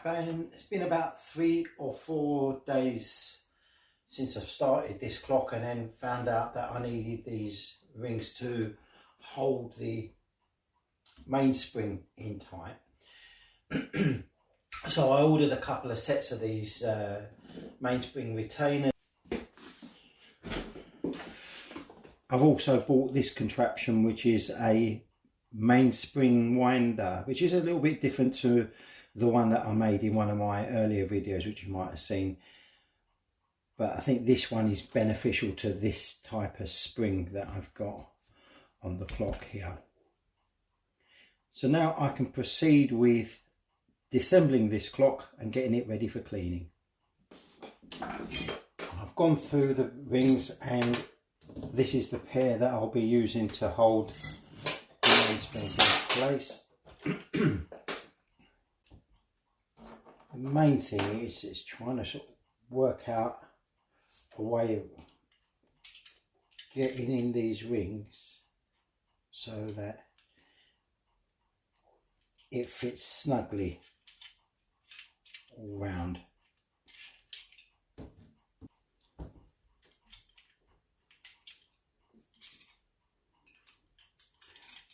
It's been about 3 or 4 days since I've started this clock, and then found out that I needed these rings to hold the mainspring in tight. So I ordered a couple of sets of these mainspring retainers. I've also bought this contraption, which is a mainspring winder, which is a little bit different to the one that I made in one of my earlier videos, which you might have seen. But I think this one is beneficial to this type of spring that I've got on the clock here. So now I can proceed with disassembling this clock and getting it ready for cleaning. I've gone through the rings, and this is the pair that I'll be using to hold the mainsprings in place. The main thing is trying to sort of work out a way of getting in these rings so that it fits snugly all round.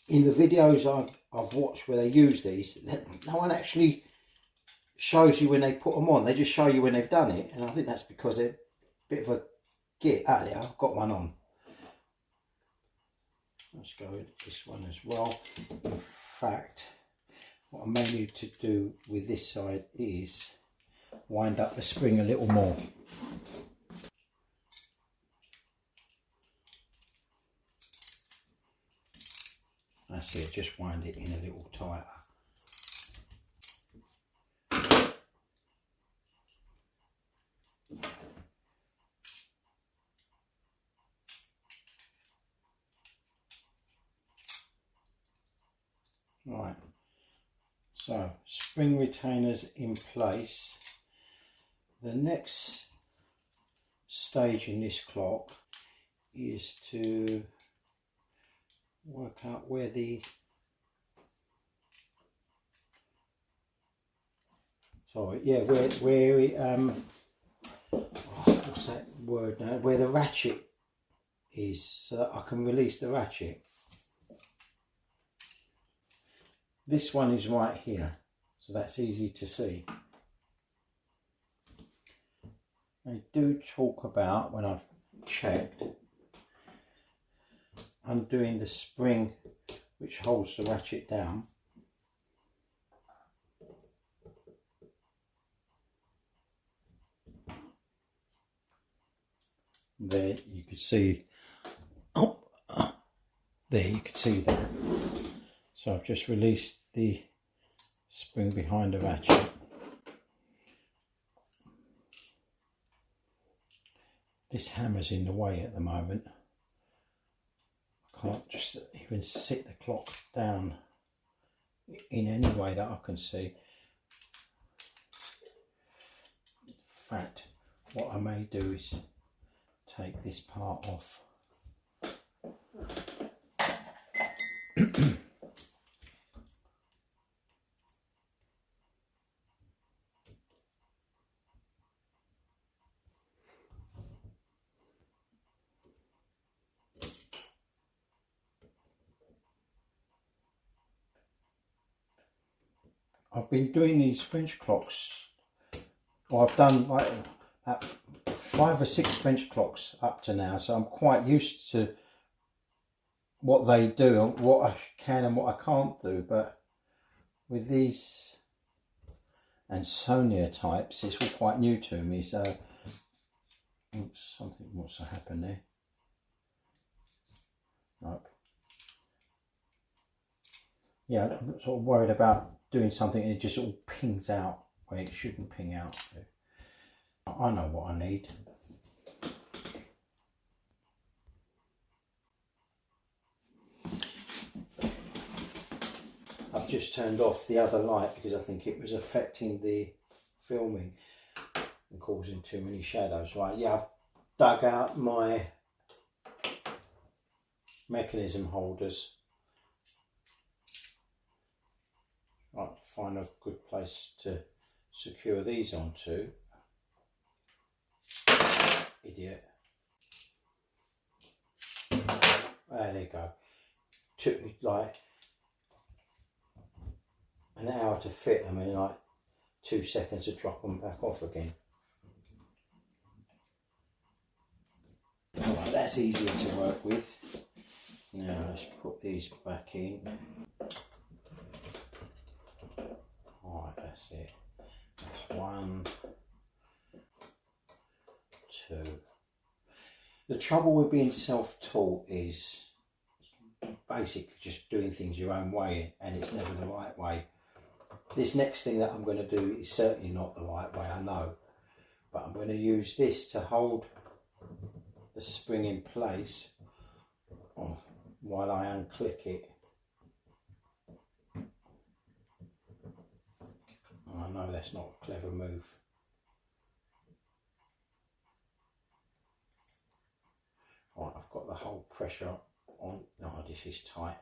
In the videos I've watched where they use these, no one actually shows you when they put them on. They just show you when they've done it, and I think that's because they're a bit of a git. Ah, there, I've got one on. Let's go with this one as well. In fact, what I may need to do with this side is wind up the spring a little more. That's it, just wind it in a little tighter. Right, so spring retainers in place. The next stage in this clock is to work out where the what's that word now, where the ratchet is, so that I can release the ratchet. This one is right here, so that's easy to see. They do talk about, when I've checked, undoing the spring which holds the ratchet down. There you can see, there you can see that. So I've just released the spring behind the ratchet. This hammer's in the way at the moment. I can't just even sit the clock down in any way that I can see. In fact, what I may do is take this part off. I've been doing these French clocks, or I've done like 5 or 6 French clocks up to now, so I'm quite used to what they do and what I can and what I can't do. But with these Ansonia types, it's all quite new to me. So oops, something must have happened there. Nope. Yeah, I'm sort of worried about doing something and it just all pings out when it shouldn't ping out. I know what I need. I've just turned off the other light because I think it was affecting the filming and causing too many shadows. Right, yeah, I've dug out my mechanism holders. Right, find a good place to secure these onto. Idiot. There you go. Took me like an hour to fit them in like 2 seconds to drop them back off again. Alright, that's easier to work with. Now let's put these back in. Alright, that's it. That's 1, 2. The trouble with being self-taught is basically just doing things your own way, and it's never the right way. This next thing that I'm going to do is certainly not the right way, I know, but I'm going to use this to hold the spring in place while I unclick it. I know that's not a clever move. Right, I've got the whole pressure on. Oh, this is tight.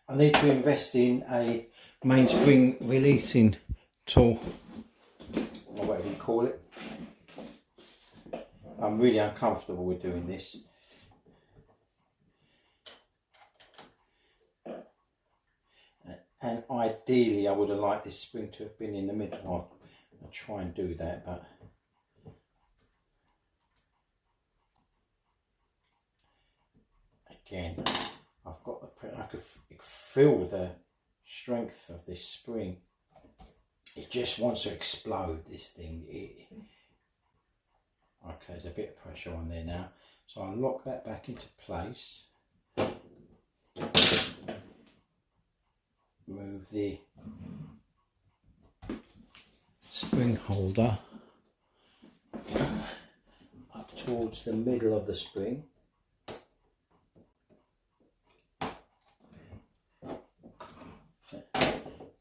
I need to invest in a mainspring releasing tool, or whatever you call it. I'm really uncomfortable with doing this. And ideally I would have liked this spring to have been in the middle. I'll try and do that, but again, I've got the, I could feel the strength of this spring. It just wants to explode, this thing. Okay, there's a bit of pressure on there now. So I'll lock that back into place. Move the spring holder up towards the middle of the spring.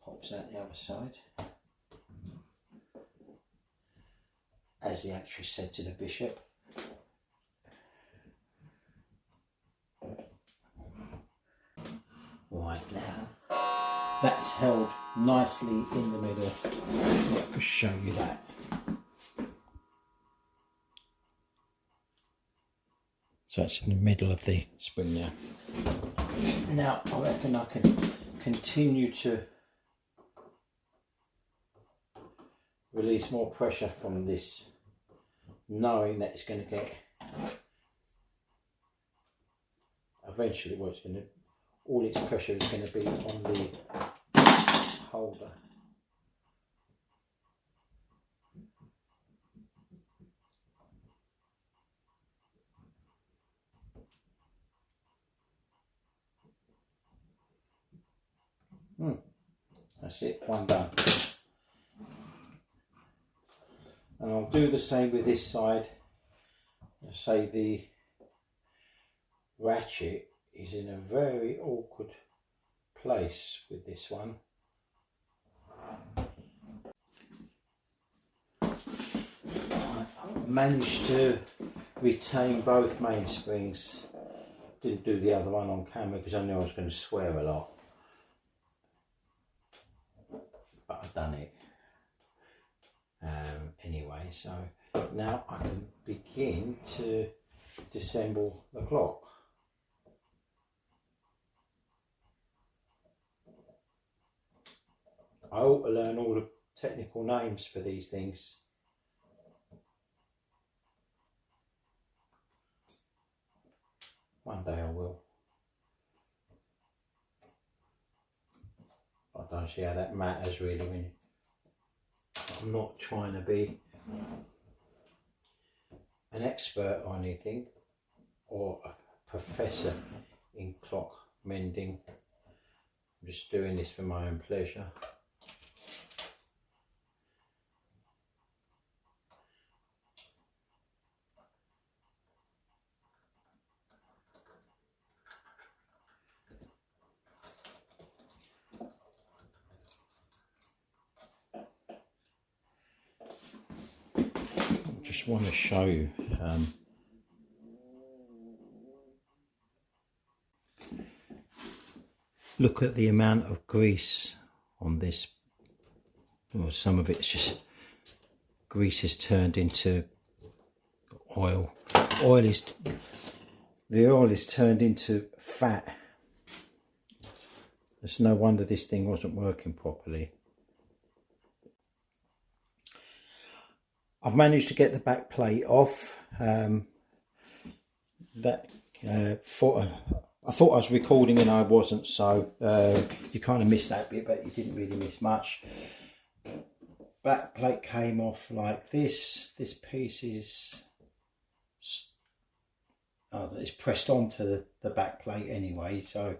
Pops out the other side. As he actually said to the bishop. Right now, that is held nicely in the middle. I can show you that. So that's in the middle of the spring now. Now I reckon I can continue to release more pressure from this, knowing that it's going to get eventually what it's going to, all its pressure is going to be on the holder. That's it, one done. And I'll do the same with this side. I'll say the ratchet is in a very awkward place with this one. I managed to retain both mainsprings. Didn't do the other one on camera because I knew I was going to swear a lot. But I've done it. Anyway, so now I can begin to disassemble the clock. I ought to learn all the technical names for these things. One day I will. I don't see how that matters really when I'm not trying to be an expert or anything, or a professor in clock mending. I'm just doing this for my own pleasure. just want to show you look at the amount of grease on this. Well, some of it's just grease has turned into oil. The oil is turned into fat. It's no wonder this thing wasn't working properly. I've managed to get the back plate off. I thought I was recording and I wasn't, so you kind of missed that bit, but you didn't really miss much. Back plate came off like this. This piece is it's pressed onto the back plate anyway. So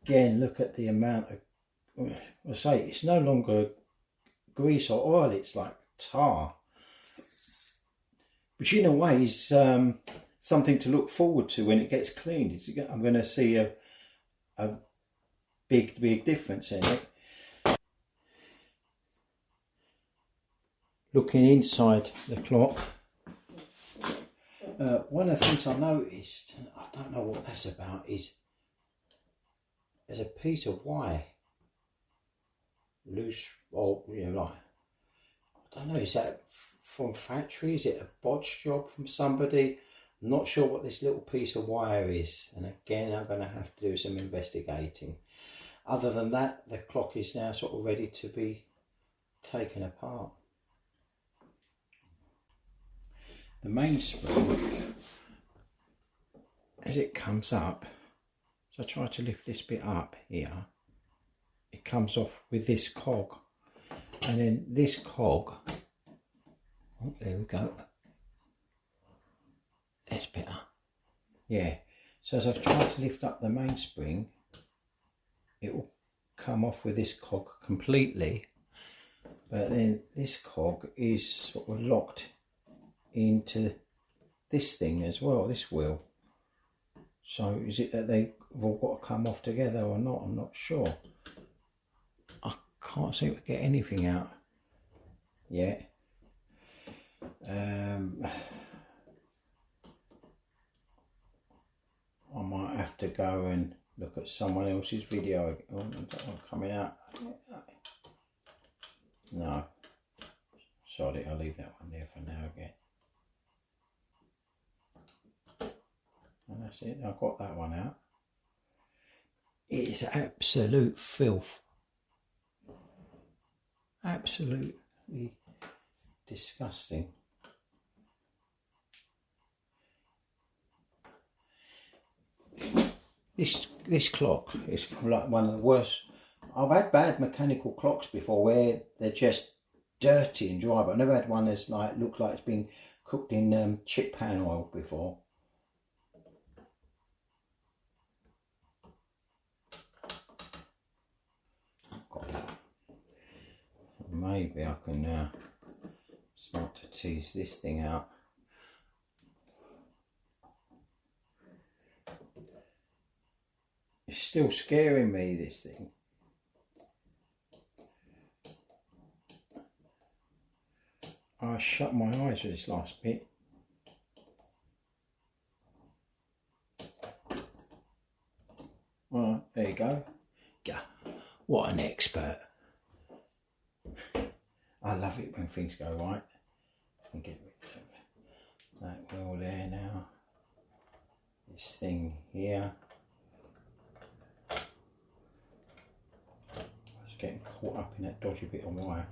again, look at the amount of, I say, it's no longer grease or oil, it's like tar. Which in a way is something to look forward to when it gets cleaned. I'm going to see a big difference in it. Looking inside the clock, one of the things I noticed, and I don't know what that's about, is there's a piece of wire loose, or you know, like, I don't know, is that from factory? Is it a bodge job from somebody? I'm not sure what this little piece of wire is, and again I'm going to have to do some investigating. Other than that, the clock is now sort of ready to be taken apart. The mainspring, as it comes up, so I try to lift this bit up here, it comes off with this cog, and then this cog, oh, there we go, that's better, yeah. So as I try to lift up the mainspring, it will come off with this cog completely, but then this cog is sort of locked into this thing as well, this wheel. So is it that they've all got to come off together or not? I'm not sure. I can't seem to get anything out yet. I might have to go and look at someone else's video. Oh, coming out. No. Sorry, I'll leave that one there for now again. And that's it, I've got that one out. It is absolute filth. Absolutely disgusting. This clock is like one of the worst. I've had bad mechanical clocks before where they're just dirty and dry, but I've never had one that's like looked like it's been cooked in chip pan oil before. Maybe I can now start to tease this thing out. It's still scaring me, this thing. I shut my eyes for this last bit. Well, there you go. Yeah, what an expert. I love it when things go right. I can get rid of that wheel there now. This thing here. I was getting caught up in that dodgy bit of wire.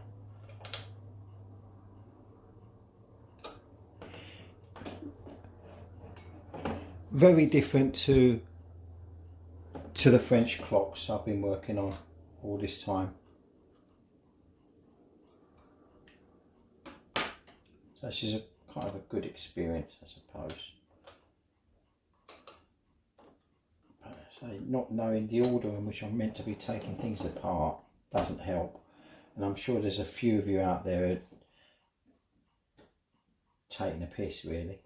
Very different to the French clocks I've been working on all this time. So this is a kind of a good experience, I suppose. But I say, not knowing the order in which I'm meant to be taking things apart doesn't help. And I'm sure there's a few of you out there taking a piss, really.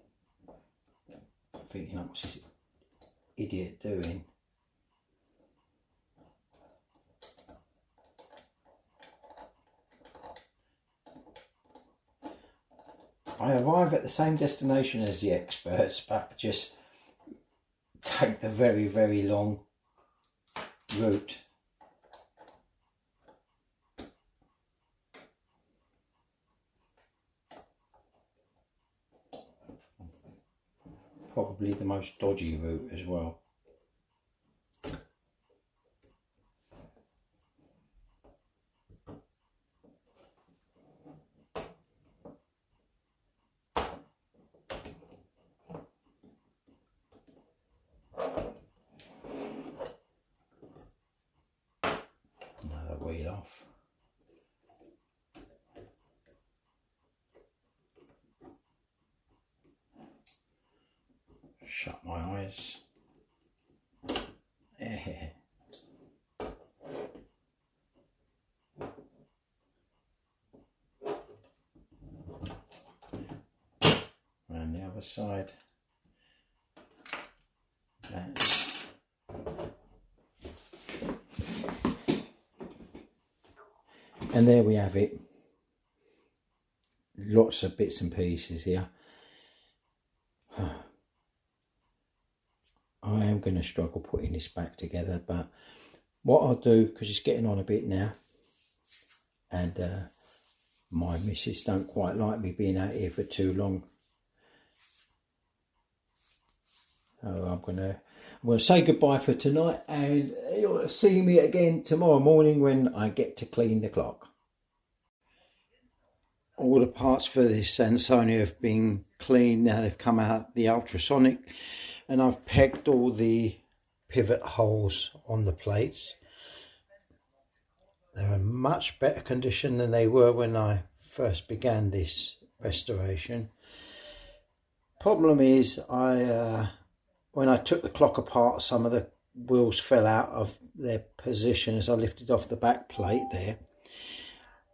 Thinking, what's this idiot doing? I arrive at the same destination as the experts, but just take the very, very long route. Probably the most dodgy route as well. Another wheel off. Shut my eyes. Yeah. Around the other side. And there we have it. Lots of bits and pieces here. I am going to struggle putting this back together, but what I'll do, because it's getting on a bit now, and my missus don't quite like me being out here for too long, so I'm going to say goodbye for tonight, and you'll see me again tomorrow morning when I get to clean the clock. All the parts for this Ansonia have been cleaned now. They've come out the ultrasonic, and I've pegged all the pivot holes on the plates. They're in much better condition than they were when I first began this restoration. Problem is, when I took the clock apart, some of the wheels fell out of their position as I lifted off the back plate there.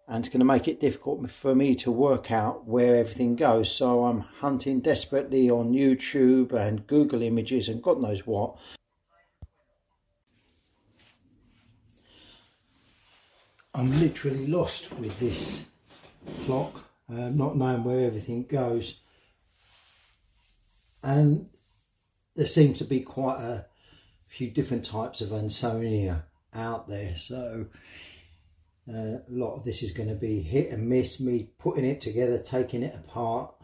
And it's going to make it difficult for me to work out where everything goes. So I'm hunting desperately on YouTube and Google Images and God knows what. I'm literally lost with this clock, not knowing where everything goes. And there seems to be quite a few different types of Ansonia out there. So a lot of this is going to be hit and miss, me putting it together, taking it apart,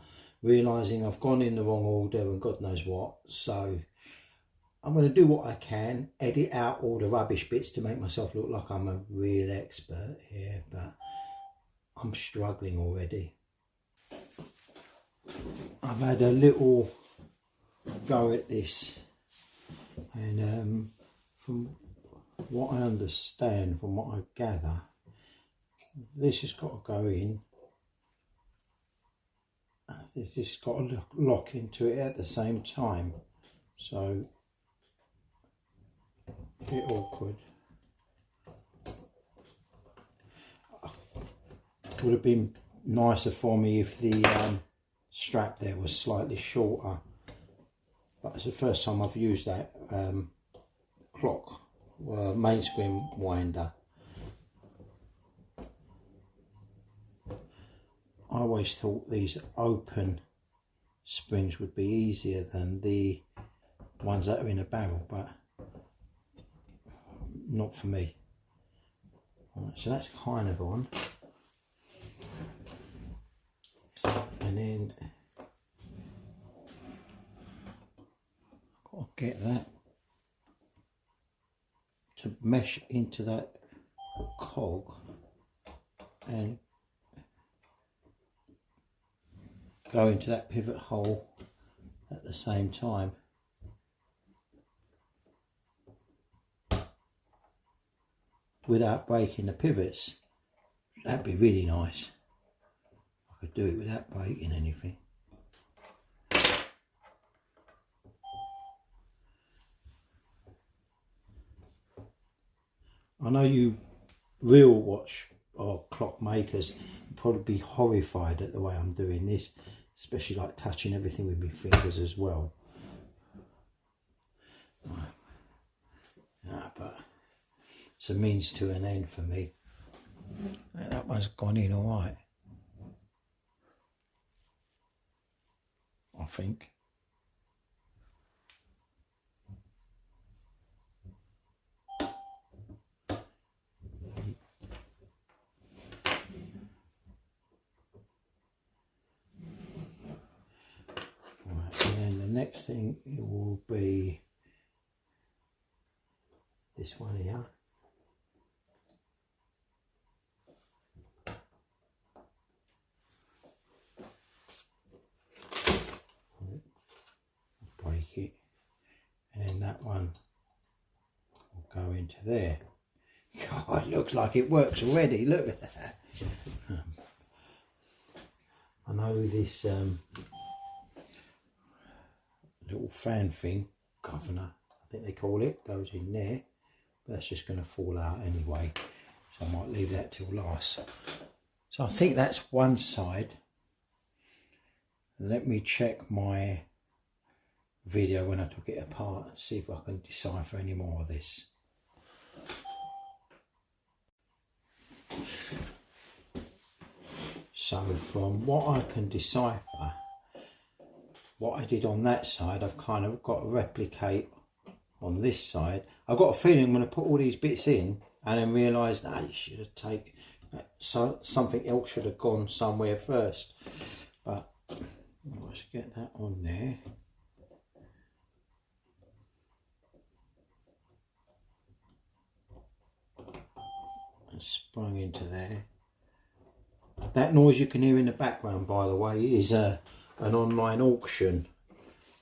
realising I've gone in the wrong order and God knows what. So I'm going to do what I can, edit out all the rubbish bits to make myself look like I'm a real expert here, but I'm struggling already. I've had a little go at this, and from what I understand, from what I gather, this has got to go in. This has got to lock into it at the same time, so a bit awkward. It would have been nicer for me if the strap there was slightly shorter, but it's the first time I've used that clock mainspring winder. I always thought these open springs would be easier than the ones that are in a barrel, but not for me. Right, so that's kind of on. And then I've got to get that to mesh into that cog and go into that pivot hole at the same time. Without breaking the pivots. That'd be really nice. I could do it without breaking anything. I know you real watch or clock makers would probably be horrified at the way I'm doing this, especially like touching everything with my fingers as well. But it's a means to an end for me. That one's gone in all right. think. Right, and then the next thing it will be this one here. Break it, and then that one will go into there. God, it looks like it works already. Look at that. I know this little fan thing, governor, I think they call it, goes in there, but that's just going to fall out anyway, so I might leave that till last. So I think that's one side. Let me check my video when I took it apart and see if I can decipher any more of this. So from what I can decipher, what I did on that side, I've kind of got to replicate on this side. I've got a feeling I'm going to put all these bits in and then realise that you should have taken, so something else should have gone somewhere first. But let's get that on there. And sprung into there. That noise you can hear in the background, by the way, is an online auction,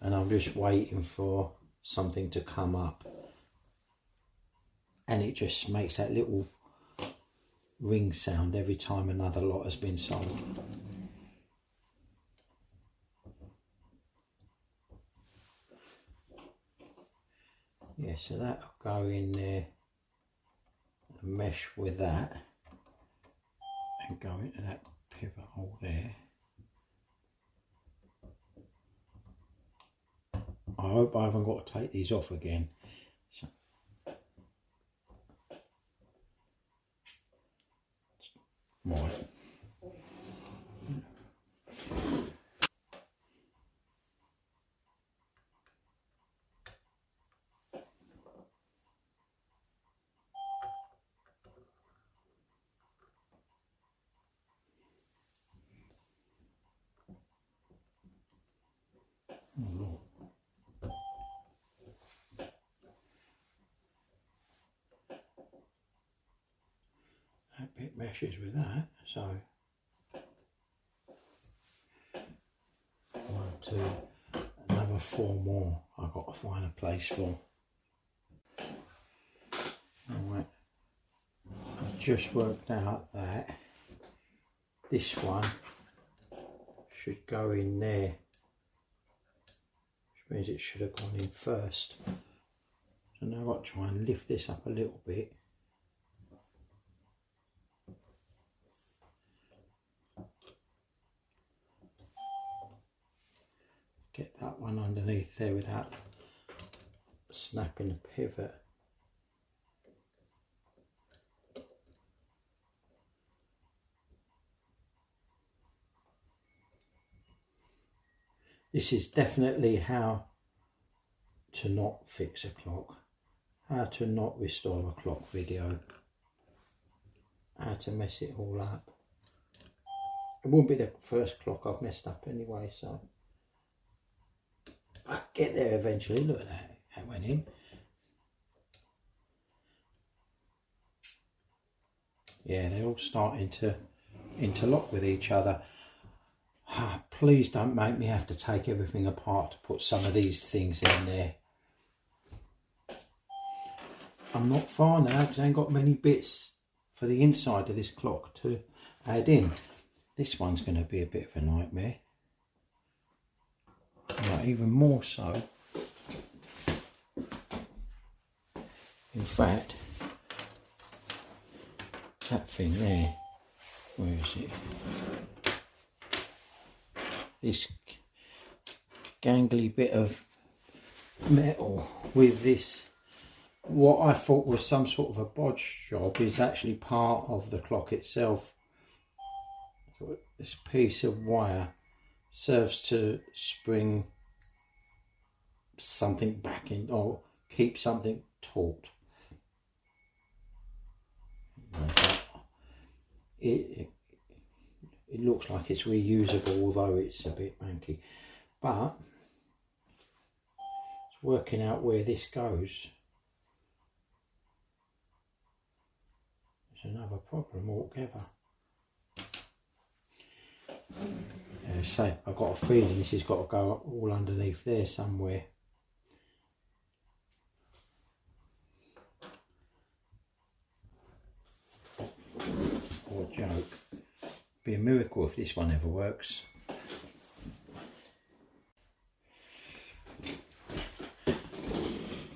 and I'm just waiting for something to come up, and it just makes that little ring sound every time another lot has been sold. Yeah, so that'll go in there and mesh with that and go into that pivot hole there. I hope I haven't got to take these off again. So, right. Oh, Lord. That bit meshes with that, so 1, 2, another 4 more I've got to find a place for. Alright, I've just worked out that this one should go in there, which means it should have gone in first. So now I've got to try and lift this up a little bit. Get that one underneath there without snapping the pivot. This is definitely how to not fix a clock, how to not restore a clock video, how to mess it all up. It won't be the first clock I've messed up anyway, so I'll get there eventually. Look at that, that went in. Yeah, they're all starting to interlock with each other. Please don't make me have to take everything apart to put some of these things in there. I'm not far now because I ain't got many bits for the inside of this clock to add in. This one's going to be a bit of a nightmare. Right, even more so. In fact, that thing there, where is it? This gangly bit of metal with this, what I thought was some sort of a bodge job, is actually part of the clock itself. This piece of wire serves to spring something back in or keep something taut. It looks like it's reusable, although it's a bit manky, but it's working out where this goes. It's another problem altogether. So I've got a feeling this has got to go up all underneath there somewhere. What a joke. Be a miracle if this one ever works.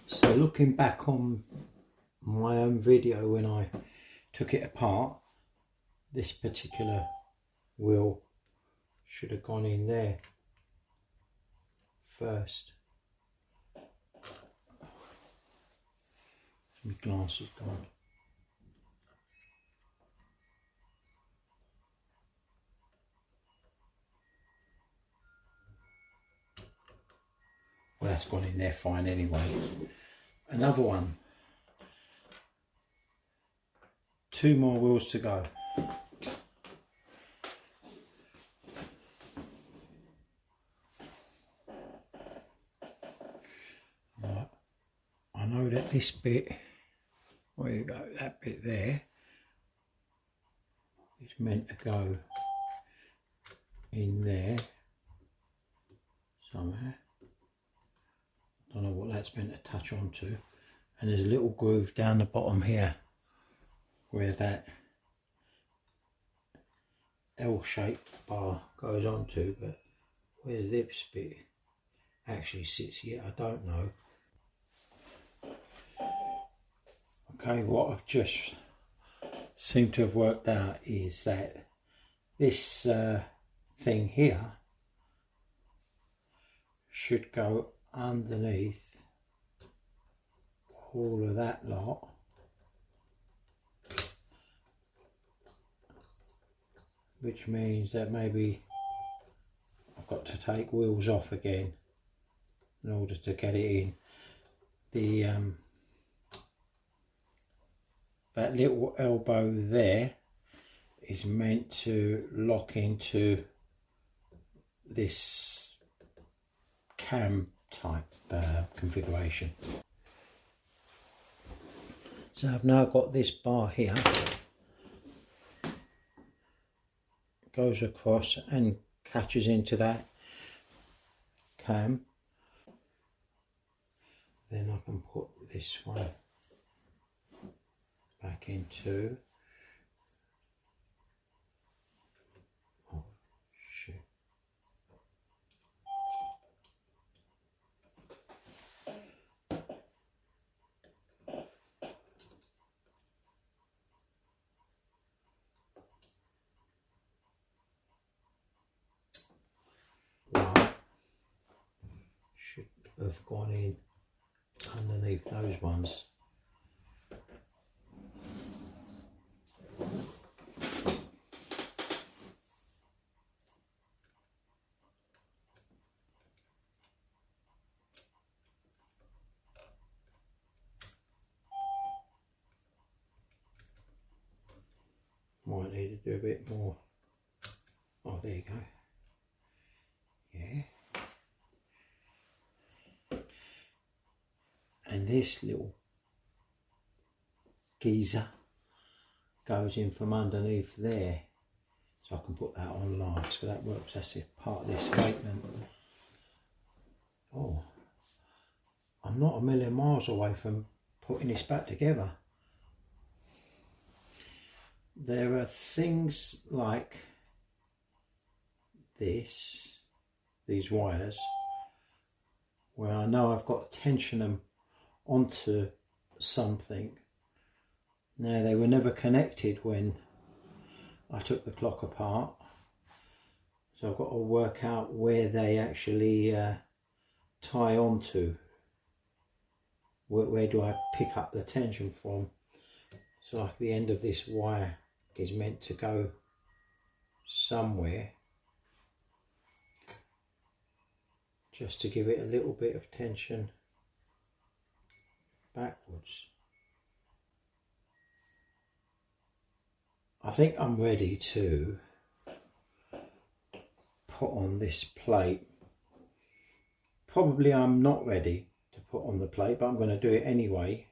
So looking back on my own video when I took it apart, this particular wheel should have gone in there first. My glasses gone. Well, that's gone in there fine anyway. Another one. 2 more wheels to go. Right. I know that this bit, where you go, that bit there, is meant to go in there somewhere. Don't know what that's meant to touch onto. And there's a little groove down the bottom here where that L-shaped bar goes onto, but where the lips bit actually sits here, I don't know. Okay, what I've just seemed to have worked out is that this thing here should go underneath all of that lot, which means that maybe I've got to take wheels off again in order to get it in. The that little elbow there is meant to lock into this cam type configuration. So I've now got this bar here, goes across and catches into that cam. Then I can put this one back into, oh shit, right, should have gone in underneath those ones. Might need to do a bit more. Oh, there you go. Yeah. And this little geezer goes in from underneath there, so I can put that on last. So that works. That's a part of the escapement. Oh, I'm not a million miles away from putting this back together. There are things like this, these wires, where I know I've got to tension them onto something. Now, they were never connected when I took the clock apart, so I've got to work out where they actually tie onto. Where do I pick up the tension from? So like the end of this wire is meant to go somewhere. just to give it a little bit of tension backwards. I think I'm ready to put on this plate. Probably I'm not ready to put on the plate, but I'm going to do it anyway,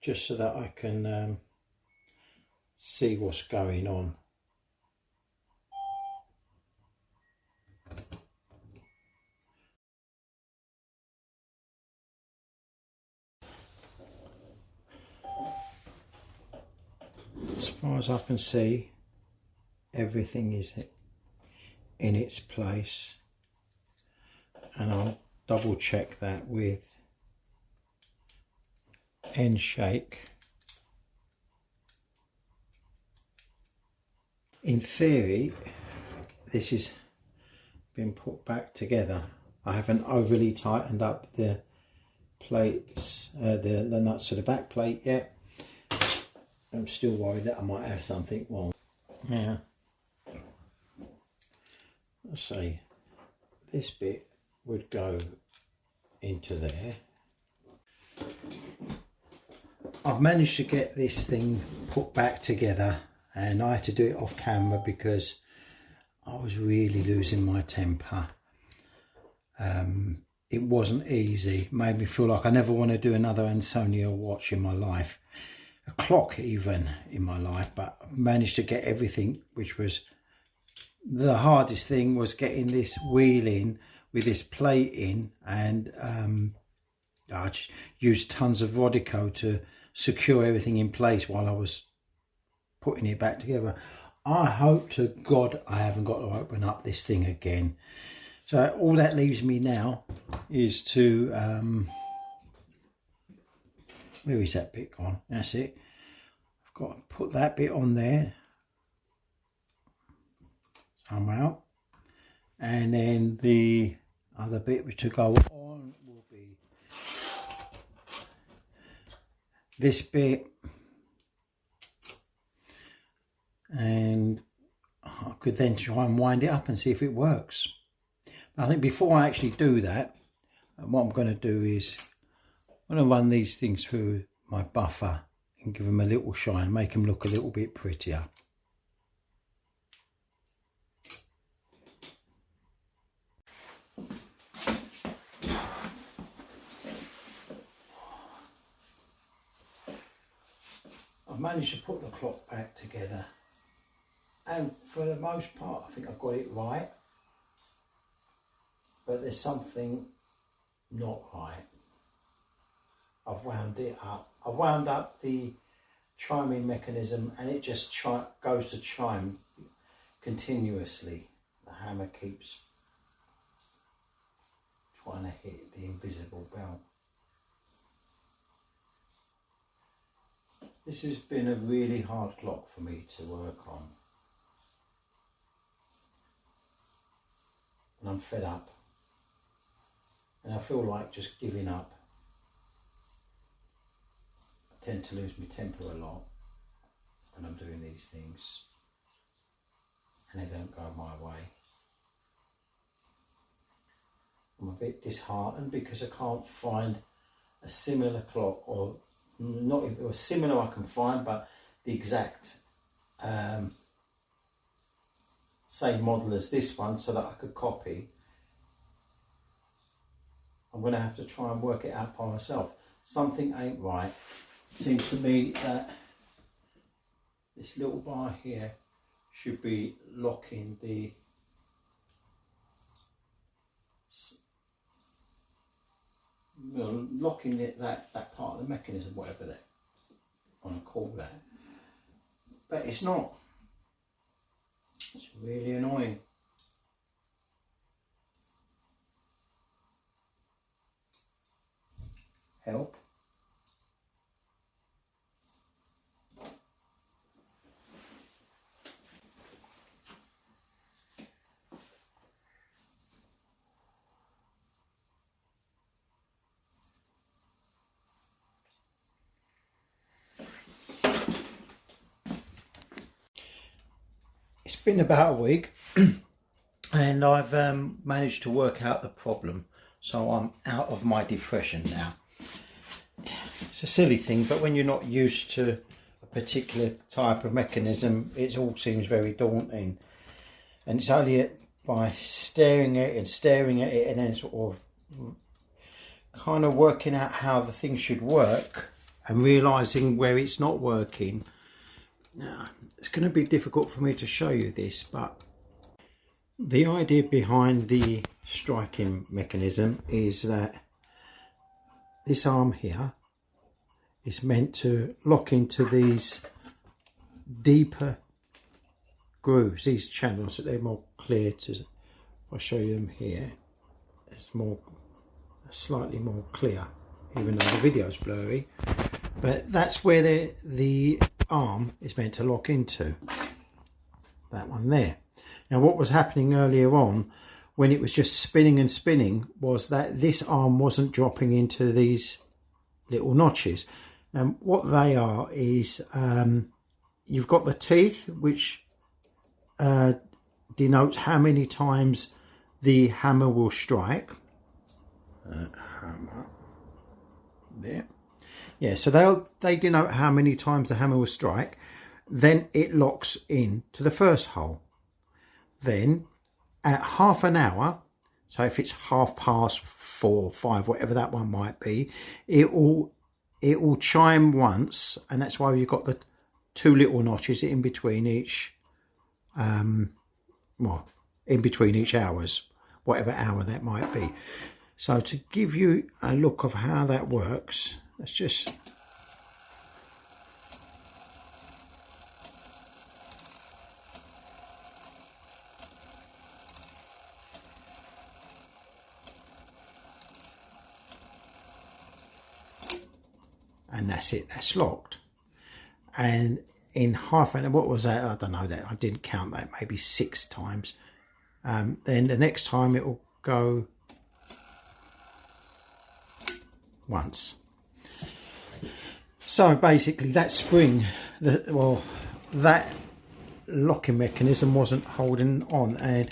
just so that I can see what's going on. As far as I can see, everything is in its place, and I'll double check that with end shake. In theory, this has been put back together. I haven't overly tightened up the plates, the nuts to the back plate yet. I'm still worried that I might have something wrong. Now, let's say this bit would go into there. I've managed to get this thing put back together, and I had to do it off camera because I was really losing my temper. It wasn't easy. It made me feel like I never want to do another Ansonia watch in my life, a clock even in my life, but I managed to get everything, which was the hardest thing, was getting this wheel in with this plate in, and I just used tons of Rodico to secure everything in place while I was putting it back together. I hope to God I haven't got to open up this thing again. So all that leaves me now is to where is that bit gone? That's it. I've got to put that bit on there somehow, and then the other bit which to go on will be this bit, and I could then try and wind it up and see if it works. But I think before I actually do that, what I'm going to do is I'm going to run these things through my buffer and give them a little shine, make them look a little bit prettier. I've managed to put the clock back together, and for the most part I think I've got it right, but there's something not right. I've wound it up. I've wound up the chiming mechanism, and it just goes to chime continuously. The hammer keeps trying to hit the invisible bell. This has been a really hard clock for me to work on, and I'm fed up, and I feel like just giving up. I tend to lose my temper a lot when I'm doing these things, and they don't go my way. I'm a bit disheartened because I can't find a similar clock, or not even a similar I can find, but the exact same model as this one, so that I could copy. I'm going to have to try and work it out by myself. Something ain't right. It seems to me that this little bar here should be locking the that part of the mechanism, whatever they want to call that, but it's not. It's really annoying. Help. It's been about a week. and I've managed to work out the problem, so I'm out of my depression now. It's a silly thing, but when you're not used to a particular type of mechanism, it all seems very daunting, and it's only by staring at it and then sort of kind of working out how the thing should work and realizing where it's not working. Now, it's going to be difficult for me to show you this, but the idea behind the striking mechanism is that this arm here is meant to lock into these deeper grooves, these channels, so they're more clear. To, I'll show you them here. It's slightly more clear, even though the video's blurry. But that's where the arm is meant to lock into. That one there. Now, what was happening earlier on, when it was just spinning and spinning, was that this arm wasn't dropping into these little notches. And what they are is, you've got the teeth, which denotes how many times the hammer will strike. Hammer there. Yeah, so they denote how many times the hammer will strike. Then it locks in to the first hole. Then at half an hour, so if it's 4:30, 5, whatever that one might be, it will chime once, and that's why you've got the two little notches in between each in between each hours, whatever hour that might be. So to give you a look of how that works, let's just and that's it, that's locked. And in half an hour, what was that? I don't know, that I didn't count that, maybe 6 times. Then the next time it will go once. So basically that spring, that locking mechanism wasn't holding on, and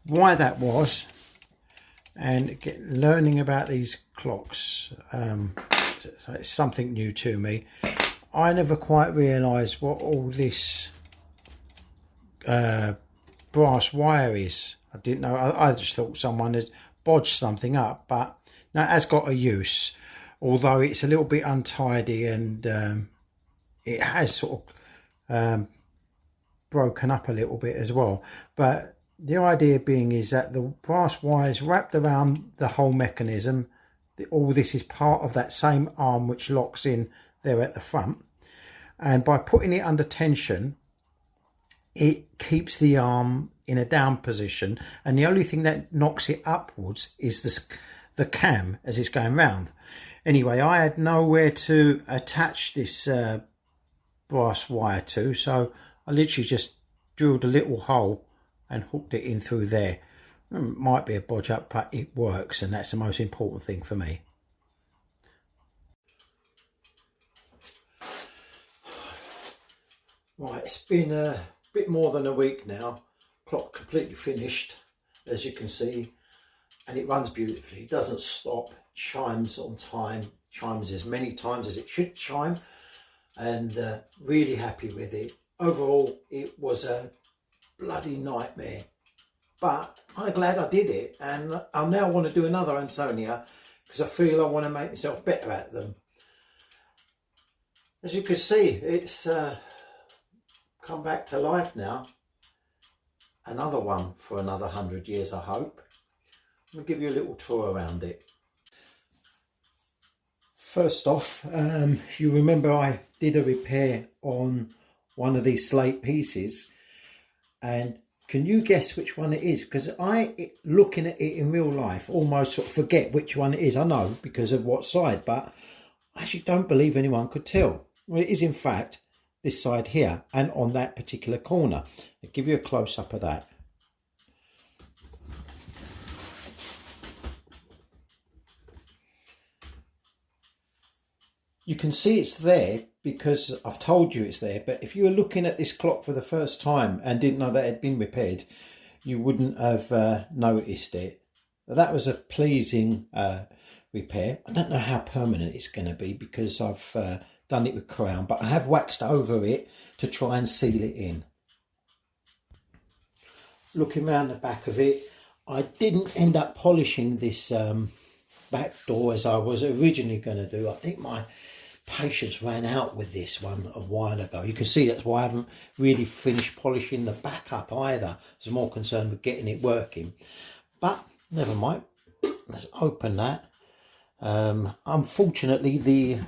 why that was, and learning about these clocks, so it's something new to me. I never quite realised what all this brass wire is. I didn't know. I just thought someone had bodged something up, but no, it has got a use, although it's a little bit untidy, and it has sort of broken up a little bit as well. But the idea being is that the brass wire is wrapped around the whole mechanism. All this is part of that same arm which locks in there at the front, and by putting it under tension, it keeps the arm in a down position, and the only thing that knocks it upwards is the cam as it's going round. Anyway, I had nowhere to attach this brass wire to, so I literally just drilled a little hole and hooked it in through there. It might be a bodge up, but it works, and that's the most important thing for me. Right, it's been a bit more than a week now. Clock completely finished, as you can see, and it runs beautifully. It doesn't stop, chimes on time, chimes as many times as it should chime, and really happy with it. Overall, it was a bloody nightmare, but I'm glad I did it, and I now want to do another Ansonia because I feel I want to make myself better at them. As you can see, it's come back to life now. Another one for another 100 years, I hope. I'll give you a little tour around it. First off, you remember I did a repair on one of these slate pieces, and can you guess which one it is? Because looking at it in real life, almost sort of forget which one it is. I know because of what side, but I actually don't believe anyone could tell. Well, it is in fact this side here, and on that particular corner. I'll give you a close-up of that. You can see it's there because I've told you it's there, but if you were looking at this clock for the first time and didn't know that it had been repaired, you wouldn't have noticed it. But that was a pleasing repair. I don't know how permanent it's going to be because I've done it with crown, but I have waxed over it to try and seal it in. Looking around the back of it, I didn't end up polishing this back door as I was originally going to do. I think my patience ran out with this one a while ago. You can see that's why I haven't really finished polishing the back up either. I was more concerned with getting it working. But never mind. Let's open that. Unfortunately, the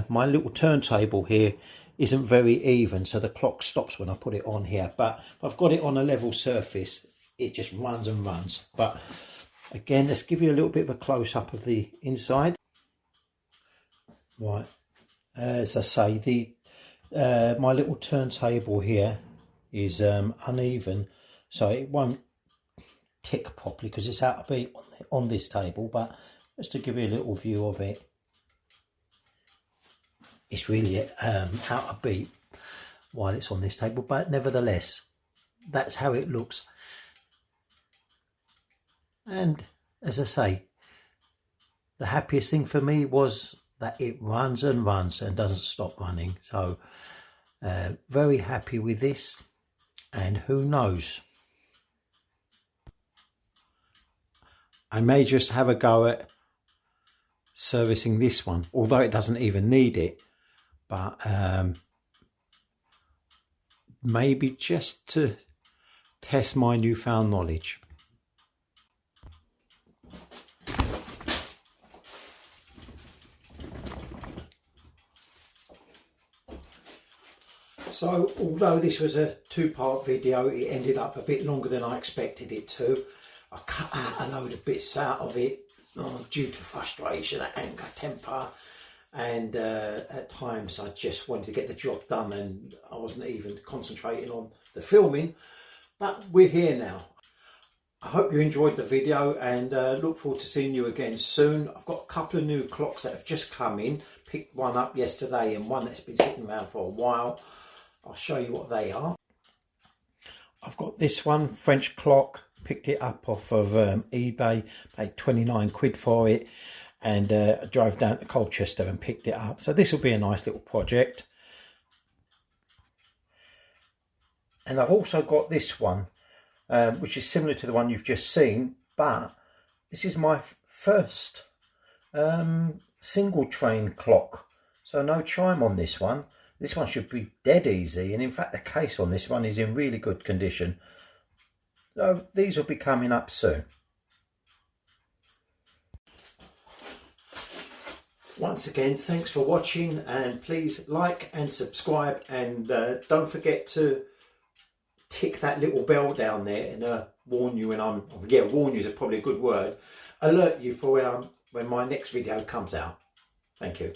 my little turntable here isn't very even, so the clock stops when I put it on here. But if I've got it on a level surface, it just runs and runs. But again, let's give you a little bit of a close-up of the inside. Right, as I say, the my little turntable here is uneven, so it won't tick properly because it's out of beat on this table. But just to give you a little view of it, it's really out of beat while it's on this table, but nevertheless, that's how it looks. And as I say, the happiest thing for me was that it runs and runs and doesn't stop running. So very happy with this, and who knows, I may just have a go at servicing this one, although it doesn't even need it. But maybe just to test my newfound knowledge. So although this was a two-part video, it ended up a bit longer than I expected it to. I cut out a load of bits out of it due to frustration, anger, temper. And at times I just wanted to get the job done and I wasn't even concentrating on the filming. But we're here now. I hope you enjoyed the video and look forward to seeing you again soon. I've got a couple of new clocks that have just come in. Picked one up yesterday and one that's been sitting around for a while. I'll show you what they are. I've got this one, French clock. Picked it up off of eBay, paid 29 quid for it. And I drove down to Colchester and picked it up. So this will be a nice little project. And I've also got this one, which is similar to the one you've just seen, but this is my first single train clock. So no chime on this one. This one should be dead easy. And in fact, the case on this one is in really good condition. So these will be coming up soon. Once again, thanks for watching, and please like and subscribe, and don't forget to tick that little bell down there and warn you when warn you is probably a good word, alert you for when my next video comes out. Thank you.